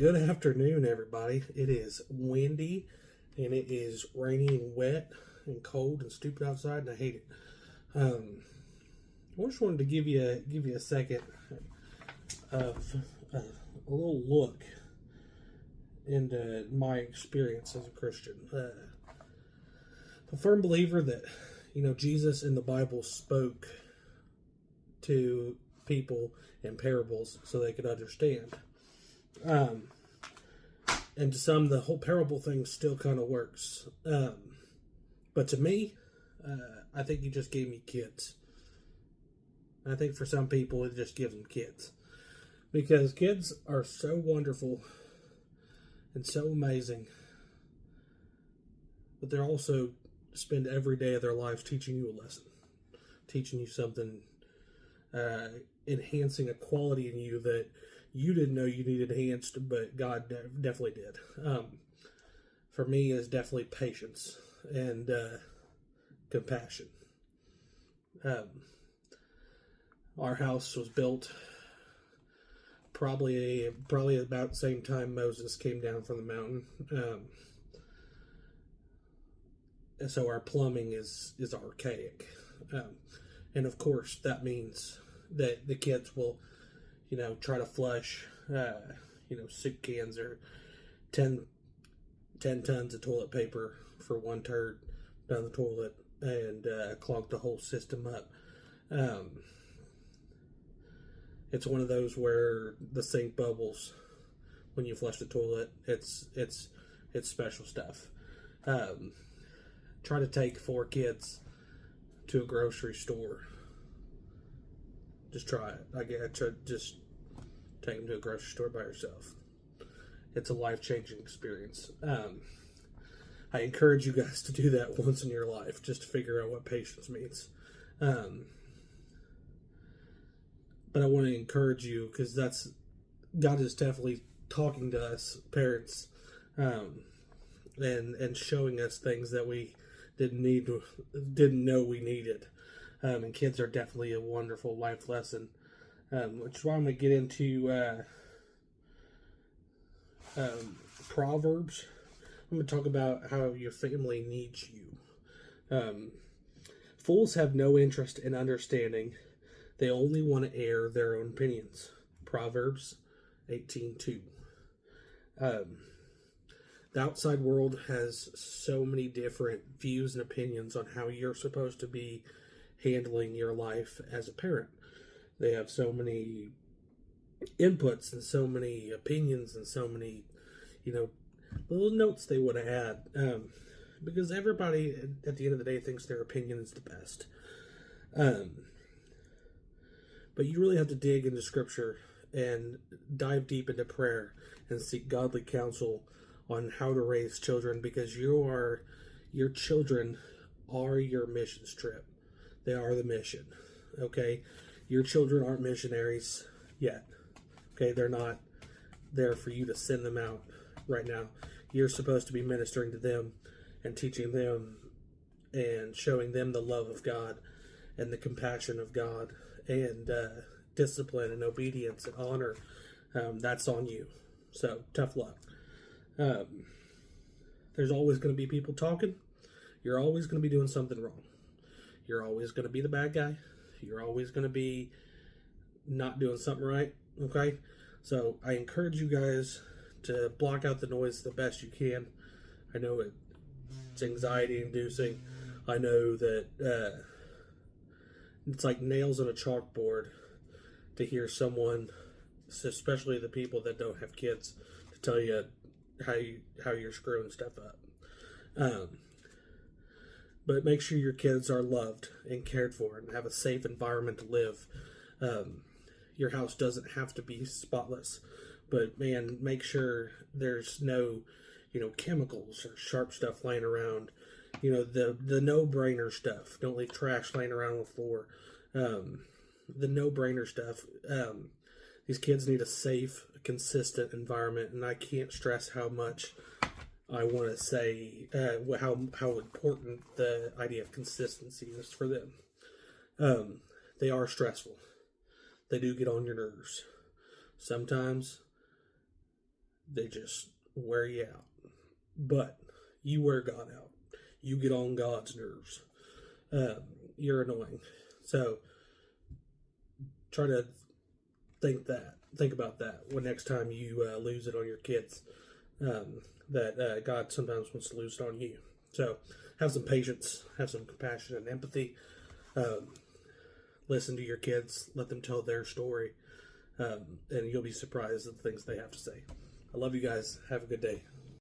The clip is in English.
Good afternoon, everybody. It is windy and it is rainy and wet and cold and stupid outside, and I hate it. I just wanted to give you a second of a little look into my experience as a Christian. A firm believer that Jesus in the Bible spoke to people in parables so they could understand. And to some, the whole parable thing still kind of works. But to me, I think he just gave me kids. I think for some people, it just gives them kids. Because kids are so wonderful and so amazing. But they're also spend every day of their lives teaching you a lesson. Teaching you something, enhancing a quality in you that you didn't know you needed enhanced, but God definitely did. For me, is definitely patience and compassion. Our house was built probably about the same time Moses came down from the mountain. And so our plumbing is archaic. And of course, that means that the kids will try to flush, soup cans or 10 tons of toilet paper for one turd down the toilet and clog the whole system up. It's one of those where the sink bubbles when you flush the toilet. It's special stuff. Try to take 4 kids to a grocery store. Just try it. Just take them to a grocery store by yourself. It's a life-changing experience. I encourage you guys to do that once in your life, just to figure out what patience means. But I want to encourage you, because God is definitely talking to us parents, and showing us things that we didn't know we needed. And kids are definitely a wonderful life lesson. Which is why I'm going to get into Proverbs. I'm going to talk about how your family needs you. Fools have no interest in understanding. They only want to air their own opinions. Proverbs 18:2. The outside world has so many different views and opinions on how you're supposed to be handling your life as a parent. They have so many inputs and so many opinions and so many, little notes they want to add. Because everybody, at the end of the day, thinks their opinion is the best. But you really have to dig into Scripture and dive deep into prayer and seek godly counsel on how to raise children, because your children are your mission trip. They are the mission. Okay? Your children aren't missionaries yet. Okay? They're not there for you to send them out right now. You're supposed to be ministering to them and teaching them and showing them the love of God and the compassion of God and discipline and obedience and honor. That's on you. So, tough luck. There's always going to be people talking. You're always going to be doing something wrong. You're always going to be the bad guy. You're always going to be not doing something right. Okay? So I encourage you guys to block out the noise the best you can. I know it's anxiety inducing. I know that it's like nails on a chalkboard to hear someone, especially the people that don't have kids, to tell you how you're screwing stuff up. But make sure your kids are loved and cared for and have a safe environment to live. Your house doesn't have to be spotless, but man, make sure there's no, chemicals or sharp stuff laying around. The no-brainer stuff. Don't leave trash laying around on the floor. The no-brainer stuff. These kids need a safe, consistent environment, and I can't stress how much I want to say how important the idea of consistency is for them. They are stressful. They do get on your nerves. Sometimes They just wear you out. But you wear God out. You get on God's nerves. You're annoying. So try to think about that when next time you lose it on your kids. That God sometimes wants to lose it on you. So have some patience, have some compassion and empathy. Listen to your kids, let them tell their story, and you'll be surprised at the things they have to say. I love you guys. Have a good day.